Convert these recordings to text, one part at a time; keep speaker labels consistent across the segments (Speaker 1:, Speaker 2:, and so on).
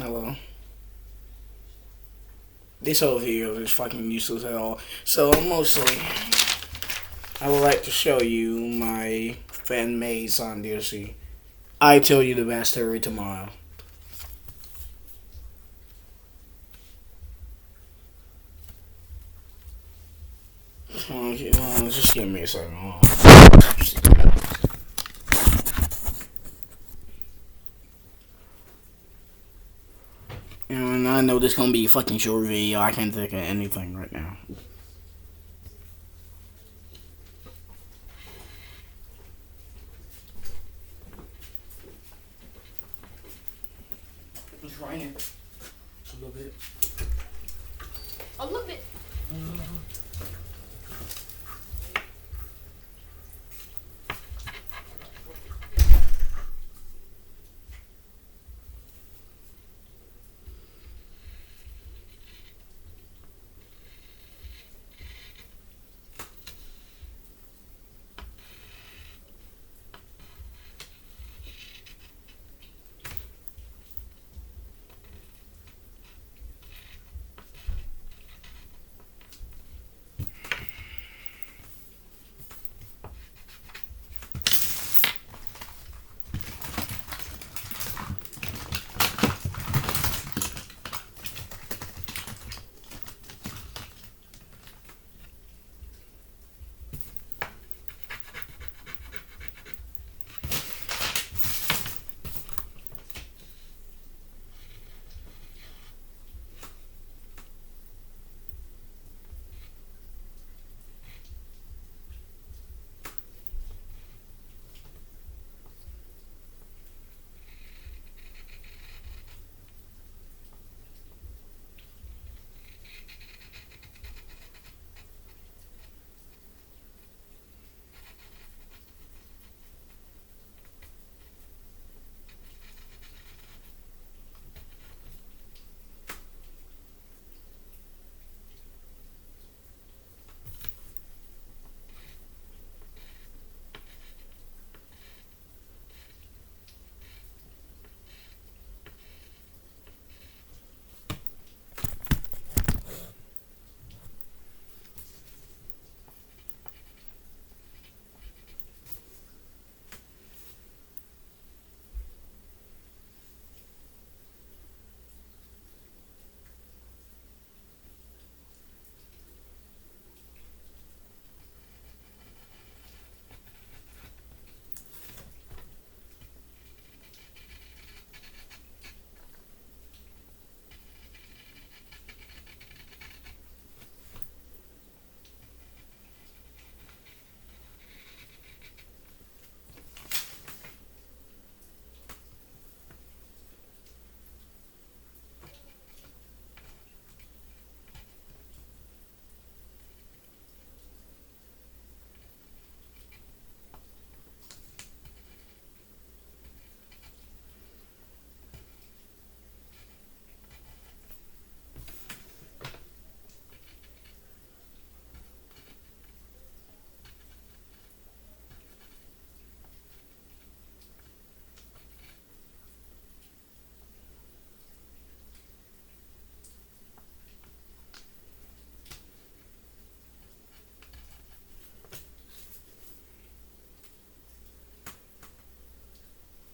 Speaker 1: Hello. This whole video is fucking useless at all. So mostly, I would like to show you my fan-made sonic.exe. I tell you the best story tomorrow. Okay, well, just give me a second. And I know this gonna be a fucking short video. I can't think of anything right now. It's raining. Just a little bit.
Speaker 2: A little bit.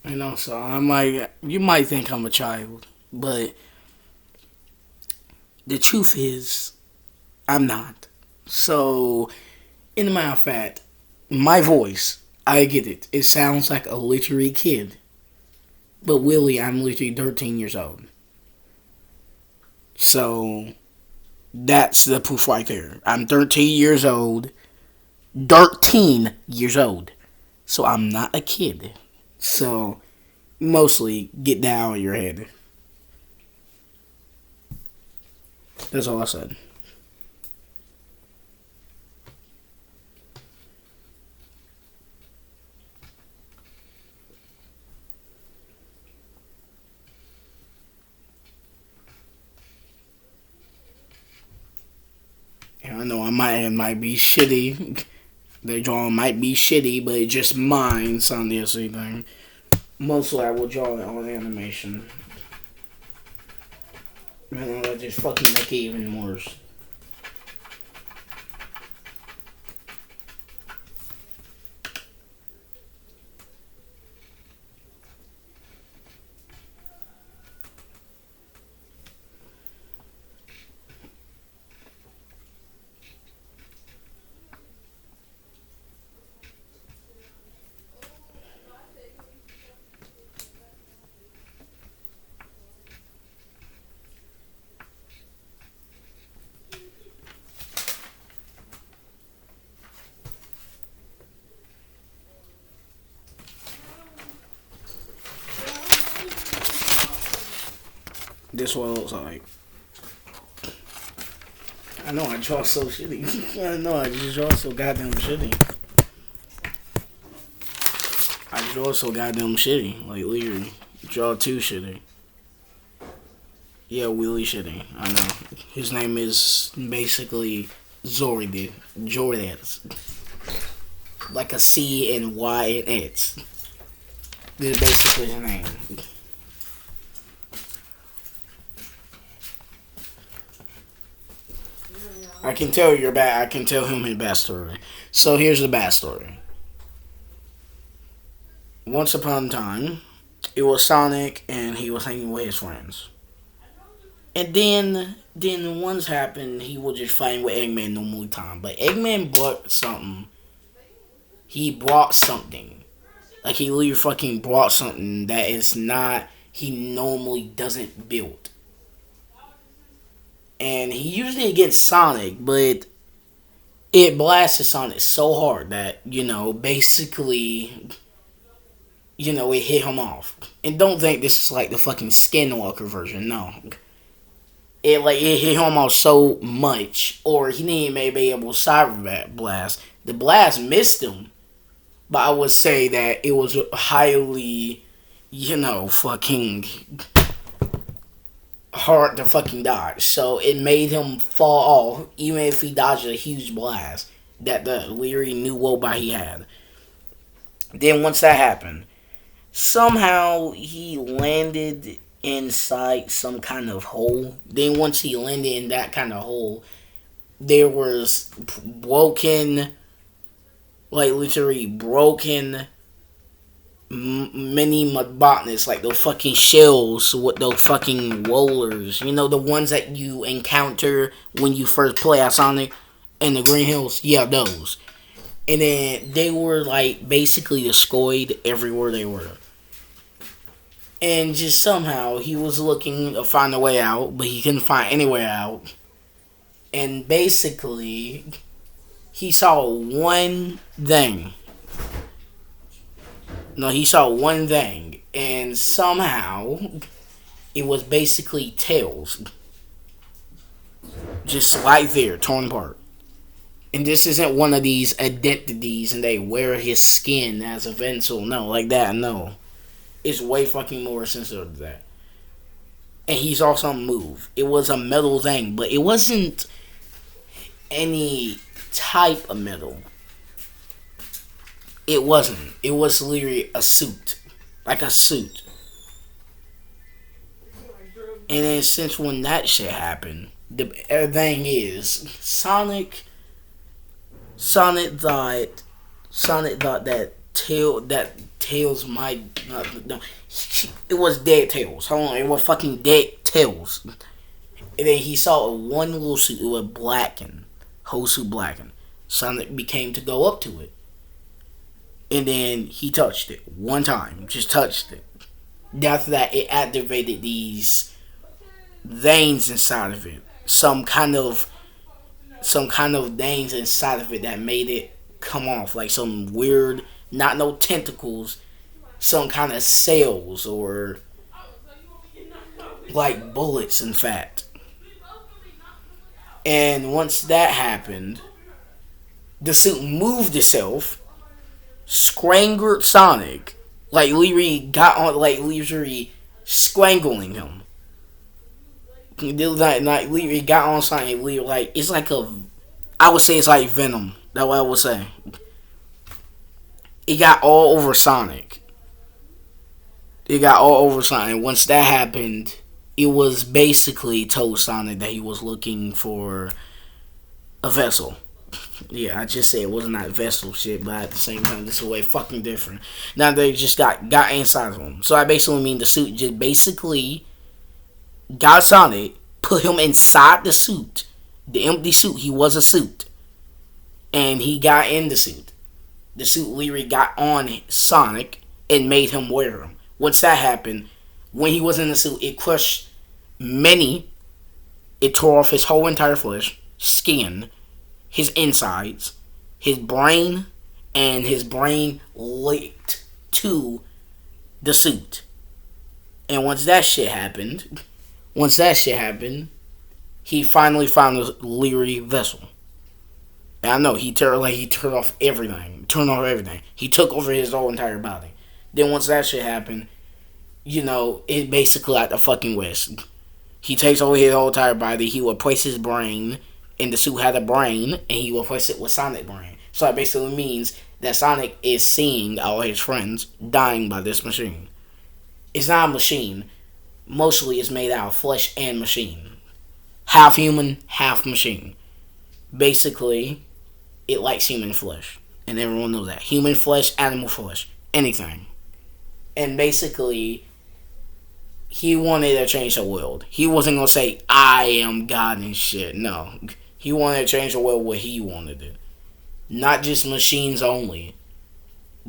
Speaker 1: And also, you might think I'm a child, but the truth is, I'm not. So, in the matter of fact, my voice, I get it. It sounds like a literary kid. But really, I'm literally 13 years old. So, that's the proof right there. I'm 13 years old. 13 years old. So, I'm not a kid. So, mostly, get that out of your head. That's all I said. And I know it might be shitty. The drawing might be shitty, but it's just mine, on the thing. Mostly I will draw it on animation. That just fucking make it even worse. This what it looks like. I know I draw so shitty. I know I just draw so goddamn shitty. I draw so goddamn shitty. Like literally, draw too shitty. Yeah, really shitty. I know. His name is basically Zorid. Jordan. Like a C and Y and X. This is basically his name. I can tell your back. I can tell him his backstory. So here's the backstory. Once upon a time, it was Sonic, and he was hanging with his friends. And then once happened, he was just fighting with Eggman normal time. But Eggman brought something. He brought something. Like he literally fucking brought something that is not he normally doesn't build. And he usually gets Sonic, but it blasted Sonic so hard that, basically, it hit him off. And don't think this is like the fucking Skinwalker version, no. It hit him off so much, or he didn't even be able to cyber that blast. The blast missed him, but I would say that it was highly, fucking hard to fucking dodge. So it made him fall off, even if he dodged a huge blast that the Leary knew what he had. Then once that happened, somehow he landed inside some kind of hole. Then once he landed in that kind of hole, there was broken, like literally broken mini mudbotnets, like those fucking shells with those fucking rollers. The ones that you encounter when you first play at Sonic in the Green Hills. Yeah, those. And then they were like basically destroyed everywhere they were. And just somehow he was looking to find a way out, but he couldn't find any way out. And basically, he saw one thing. No, he saw one thing, and somehow it was basically tails. Just right there, torn apart. And this isn't one of these identities and they wear his skin as a vessel. No, like that, no. It's way fucking more sensitive than that. And he's also moved. It was a metal thing, but it wasn't any type of metal. It wasn't. It was literally a suit. Like a suit. And then since when that shit happened, the thing is, Sonic thought that Tails might not, no, it was dead Tails. Hold on, it was fucking dead Tails. And then he saw one little suit, it was blackened, whole suit blackened. Sonic became to go up to it. And then he touched it one time, just touched it. After that, it activated these veins inside of it. Some kind of veins inside of it that made it come off, like some weird, not no tentacles, some kind of cells or like bullets, in fact. And once that happened, the suit moved itself, strangled Sonic, like literally got on, like literally strangling him. Like literally got on Sonic, like it's like I would say it's like Venom. That's what I would say. It got all over Sonic. Once that happened, it was basically told Sonic that he was looking for a vessel. Yeah, I just said it wasn't that vessel shit, but at the same time, this is way fucking different. Now they just got inside of him. So I basically mean the suit just basically got Sonic, put him inside the suit, the empty suit. He was a suit, and he got in the suit. The suit literally got on Sonic and made him wear him. Once that happened, when he was in the suit, it crushed many. It tore off his whole entire flesh, skin, his insides, his brain, and his brain linked to the suit. And once that shit happened, he finally found a Leary vessel. And I know he turned off everything. He took over his whole entire body. Then once that shit happened, it basically like the fucking West. He takes over his whole entire body. He will place his brain, and the suit had a brain, and he will replace it with Sonic brain. So that basically means that Sonic is seeing all his friends dying by this machine. It's not a machine. Mostly it's made out of flesh and machine. Half human, half machine. Basically, it likes human flesh. And everyone knows that. Human flesh, animal flesh, anything. And basically, he wanted to change the world. He wasn't going to say, I am God and shit. No. He wanted to change the world what he wanted to. Not just machines only.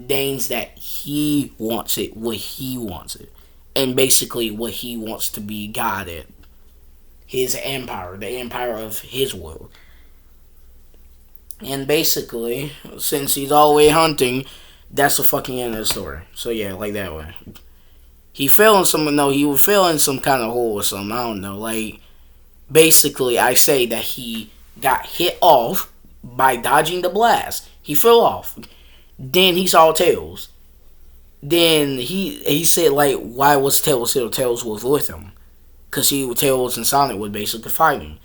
Speaker 1: Things that he wants it, what he wants it. And basically what he wants to be God at. His empire, the empire of his world. And basically, since he's always hunting, that's the fucking end of the story. So yeah, like that way. He fell in some kind of hole or something. I don't know. Like, basically, I say that he got hit off by dodging the blast. He fell off. Then he saw Tails. Then he said, like, why was Tails here? Tails was with him. Because Tails and Sonic were basically fighting.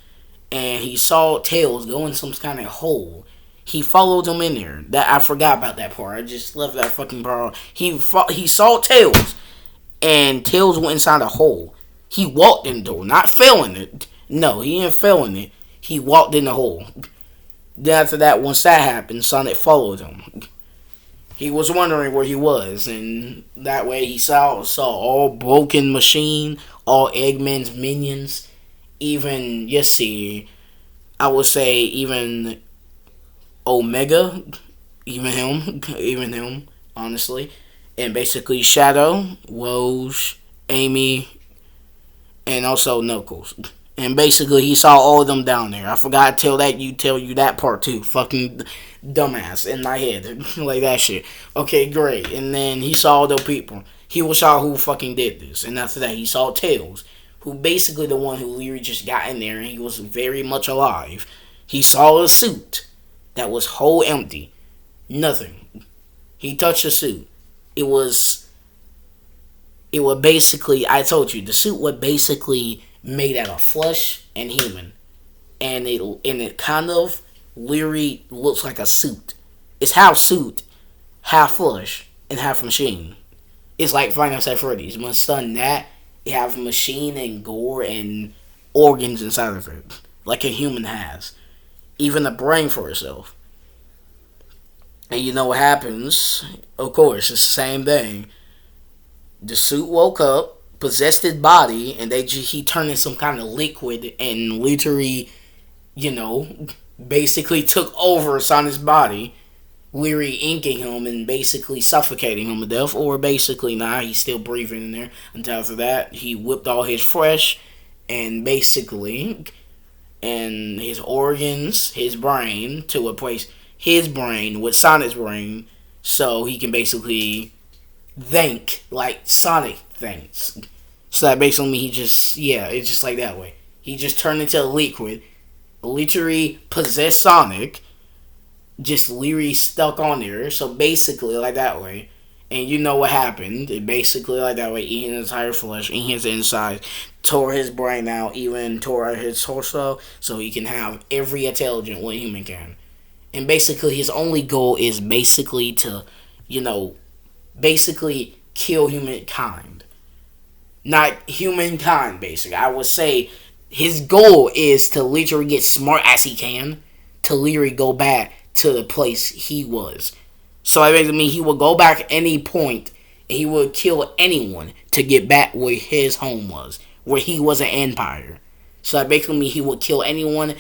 Speaker 1: And he saw Tails go in some kind of hole. He followed him in there. That I forgot about that part. I just left that fucking part. He saw Tails. And Tails went inside a hole. He walked in the hole, not fell in it. No, he didn't fell in it. He walked in the hole. Then after that, once that happened, Sonic followed him. He was wondering where he was, and that way he saw all broken machine, all Eggman's minions, even I would say even Omega, even him, honestly. And basically Shadow, Rose, Amy, and also Knuckles. And basically he saw all of them down there. I forgot to tell you that part too. Fucking dumbass in my head. Like that shit. Okay, great. And then he saw all the people. He was saw who fucking did this. And after that he saw Tails, who basically the one who literally just got in there and he was very much alive. He saw a suit that was whole empty. Nothing. He touched the suit. It was basically, I told you, the suit was basically made out of flesh and human. And it kind of literally looks like a suit. It's half suit, half flesh, and half machine. It's like Final Fantasy Freddy's. When it's done that, it have machine and gore and organs inside of it. Like a human has. Even a brain for itself. And you know what happens? Of course, it's the same thing. The suit woke up, possessed his body, and he turned into some kind of liquid and literally, basically took over Sonic's body, literally inking him and basically suffocating him to death. Or basically, he's still breathing in there. Until after that, he whipped all his flesh and basically, and his organs, his brain, to replace his brain with Sonic's brain, so he can basically think like Sonic thinks. So that basically means it's just like that way. He just turned into a liquid, literally possessed Sonic, just literally stuck on there. So basically like that way. And you know what happened. It basically like that way, eating his entire flesh, eating his insides, tore his brain out, even tore out his torso, so he can have every intelligent what human can. And basically his only goal is basically to, basically kill humankind. not humankind. Basically, I would say his goal is to literally get smart as he can to literally go back to the place he was. So that basically means he would go back at any point and he would kill anyone to get back where his home was, where he was an empire. So that basically means he would kill anyone.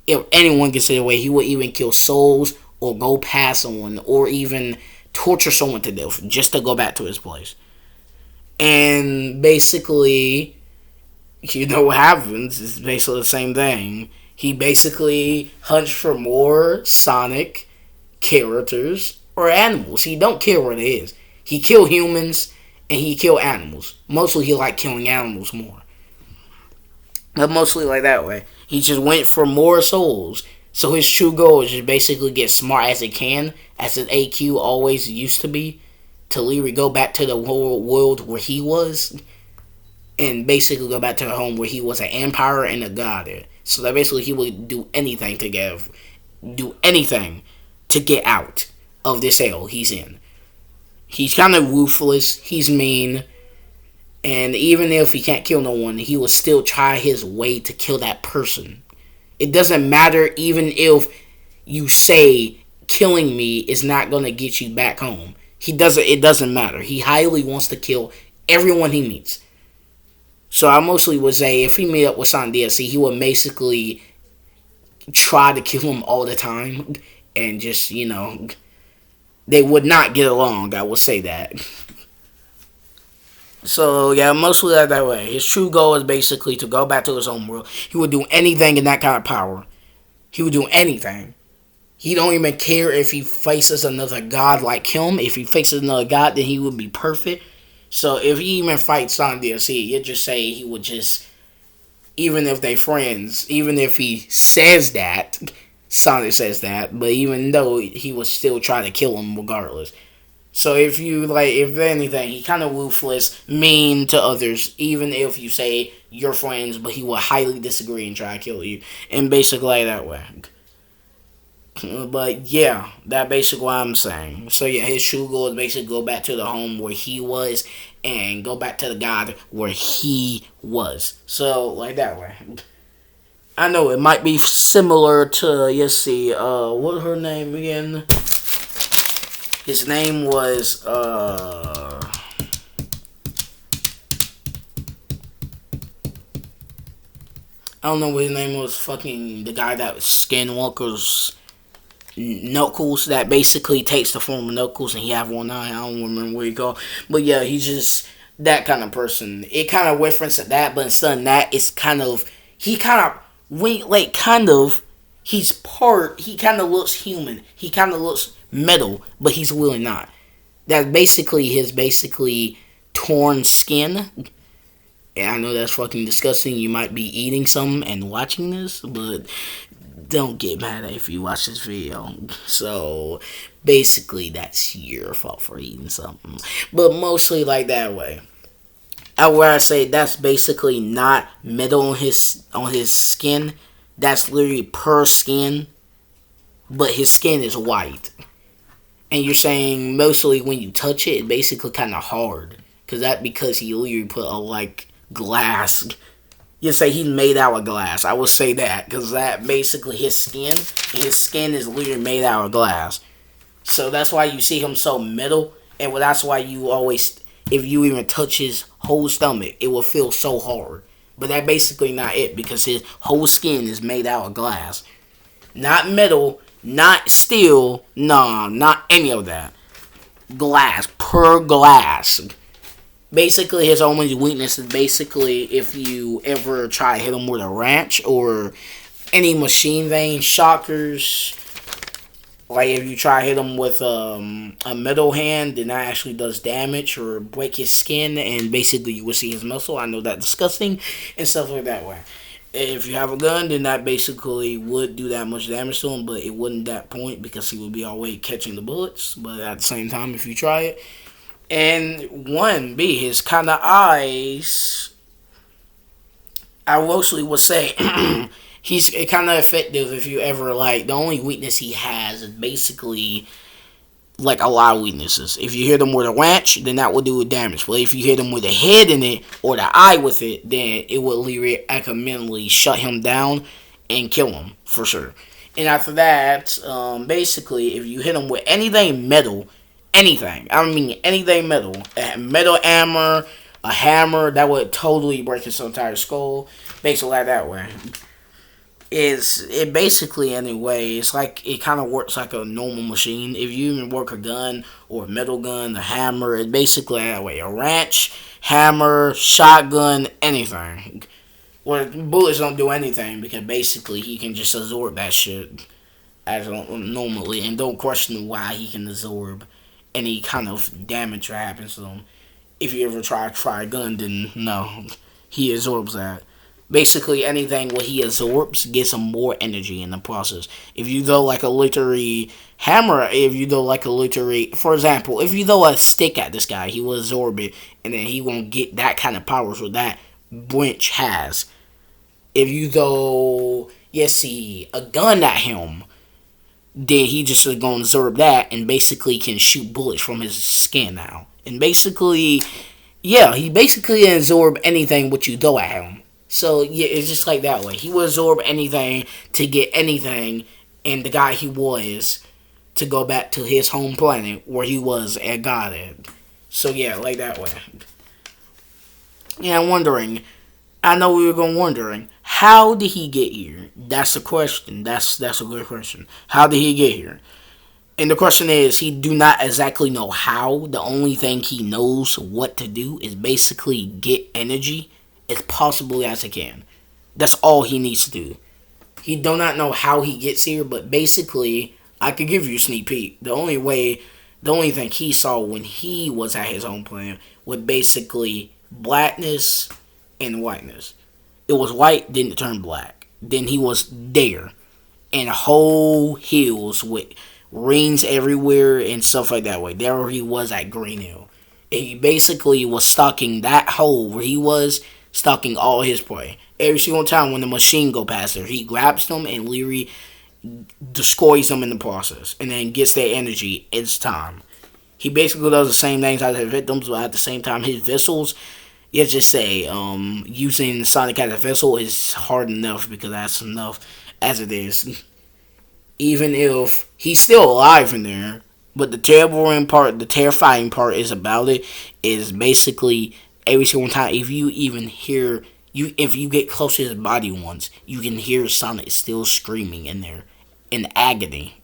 Speaker 1: If anyone gets in the way, he would even kill souls or go past someone or even torture someone to death just to go back to his place. And basically, you know what happens? It's basically the same thing. He basically hunts for more Sonic characters or animals. He don't care what it is. He kill humans and he kill animals. Mostly he like killing animals more. But mostly like that way. He just went for more souls. So his true goal is just basically get smart as he can, as his AQ always used to be, to literally go back to the world where he was, and basically go back to the home where he was an empire and a god. So that basically he would do anything to get out of this hell he's in. He's kind of ruthless. He's mean. And even if he can't kill no one, he will still try his way to kill that person. It doesn't matter even if you say killing me is not going to get you back home. It doesn't matter. He highly wants to kill everyone he meets. So I mostly would say if he meet up with sonic.exe, he would basically try to kill him all the time. And just, they would not get along. I will say that. So yeah, mostly that way. His true goal is basically to go back to his home world. He would do anything in that kind of power. He would do anything. He don't even care if he faces another god like him. If he faces another god, then he would be perfect. So if he even fights sonic.exe, you just say he would just, even if they friends, even if he says that, Sonic says that, but even though he would still try to kill him regardless. So if anything, he kind of ruthless, mean to others, even if you say you're friends, but he will highly disagree and try to kill you, and basically like that way. But yeah, that basically what I'm saying. So yeah, his true goal is basically go back to the home where he was and go back to the god where he was. So like that way. I know it might be similar to what her name again? His name was I don't know what his name was. Fucking the guy that was Skinwalker's Knuckles, that basically takes the form of Knuckles and he have one eye. I don't remember what he called, but yeah, he's just that kind of person. It kind of references that, but instead of that, it's kind of he kind of he kind of looks human. He kind of looks metal, but he's really not. That's basically his torn skin. And I know that's fucking disgusting. You might be eating some and watching this, but don't get mad if you watch this video. So basically, that's your fault for eating something. But mostly like that way. Where I say that's basically not metal on his skin. That's literally per skin, but his skin is white. And you're saying mostly when you touch it, it's basically kind of hard, because he literally put a glass. You say he's made out of glass. I would say that because that basically his skin is literally made out of glass. So that's why you see him so metal, and that's why you always, if you even touch his whole stomach, it will feel so hard. But that basically not it, because his whole skin is made out of glass, not metal, not steel, not any of that. Glass, per glass. Basically, his only weakness is basically if you ever try to hit him with a wrench or any machine vein shockers. Like if you try to hit him with a metal hand, then that actually does damage or break his skin, and basically you will see his muscle. I know that's disgusting and stuff like that way. If you have a gun, then that basically would do that much damage to him, but it wouldn't that point because he would be always catching the bullets. But at the same time, if you try it, and his kind of eyes, I mostly would say he's kind of effective if you ever the only weakness he has is basically like a lot of weaknesses. If you hit him with a wrench, then that will do damage. But if you hit him with a head in it or the eye with it, then it will recommendably shut him down and kill him for sure. And after that, basically, if you hit him with anything metal, anything, I mean anything metal, a metal hammer, a hammer, that would totally break his entire skull. Basically, like that way. Is it basically anyway? It's like it kind of works like a normal machine. If you even work a gun or a metal gun, a hammer, it basically that way. A wrench, hammer, shotgun, anything. Well, bullets don't do anything because basically he can just absorb that shit as normally, and don't question why he can absorb any kind of damage that happens to him. If you ever try a gun, then no, he absorbs that. Basically, anything what he absorbs gets him more energy in the process. If you throw like a literary hammer, if you throw like a literary, for example, if you throw a stick at this guy, he will absorb it, and then he won't get that kind of power so that wrench has. If you throw, yes, see, a gun at him, then he just is going to absorb that and basically can shoot bullets from his skin now. And basically, yeah, he basically can absorb anything what you throw at him. So, yeah, it's just like that way. He will absorb anything to get anything, and the guy he was to go back to his home planet where he was and got it. So, yeah, like that way. Yeah, I'm wondering. I know we were going wondering, how did he get here? That's a question. That's a good question. How did he get here? And the question is, he do not exactly know how. The only thing he knows what to do is basically get energy as possibly as he can. That's all he needs to do. He do not know how he gets here, but basically, I could give you a sneak peek. The only thing he saw when he was at his home planet was basically blackness and whiteness. It was white, then it turned black. Then he was there, and whole hills with rings everywhere and stuff like that way. There he was at Green Hill. And he basically was stalking that hole where he was, stalking all his prey. Every single time when the machine go past there, he grabs them and literally destroys them in the process, and then gets their energy each time. He basically does the same things as his victims, but at the same time, his vessels, let's just say, using Sonic as a vessel is hard enough because that's enough as it is. Even if he's still alive in there, but the terrifying part is about it is basically every single time if you even hear if you get close to his body once, you can hear Sonic still screaming in there in agony.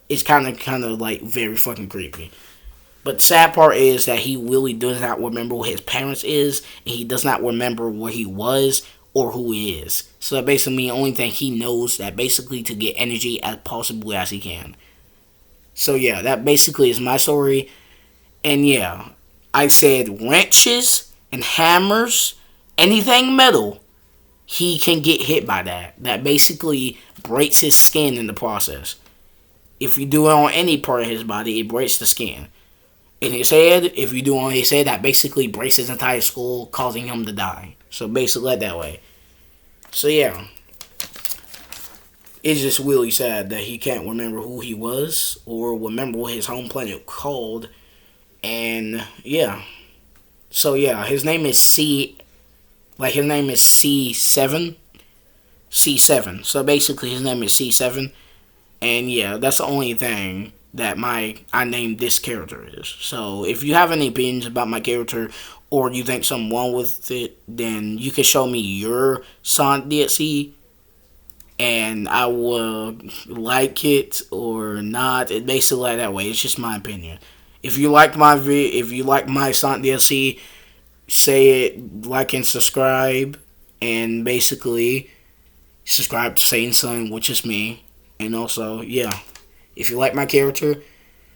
Speaker 1: It's kind of like very fucking creepy. But the sad part is that he really does not remember what his parents is, and he does not remember where he was or who he is. So that basically the only thing he knows that basically to get energy as possibly as he can. So yeah, that basically is my story. And yeah, I said wrenches and hammers, anything metal, he can get hit by that. That basically breaks his skin in the process. If you do it on any part of his body, it breaks the skin. In his head, if you do on his head, that basically breaks his entire skull, causing him to die. So basically that way. So yeah. It's just really sad that he can't remember who he was or remember what his home planet called. And yeah. So yeah, his name is his name is C7. C7. So basically his name is C7. And yeah, that's the only thing that I named this character is. So if you have any opinions about my character or you think something wrong with it, then you can show me your sonic.exe and I will like it or not. It basically like that way. It's just my opinion. If you like my sonic.exe, say it, like and subscribe, and basically subscribe to Satan Son, which is me. And also, yeah, if you like my character,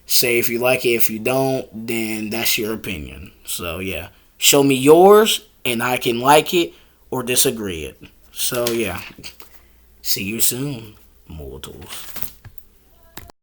Speaker 1: say if you like it. If you don't, then that's your opinion. So, yeah. Show me yours, and I can like it or disagree it. So, yeah. See you soon, mortals.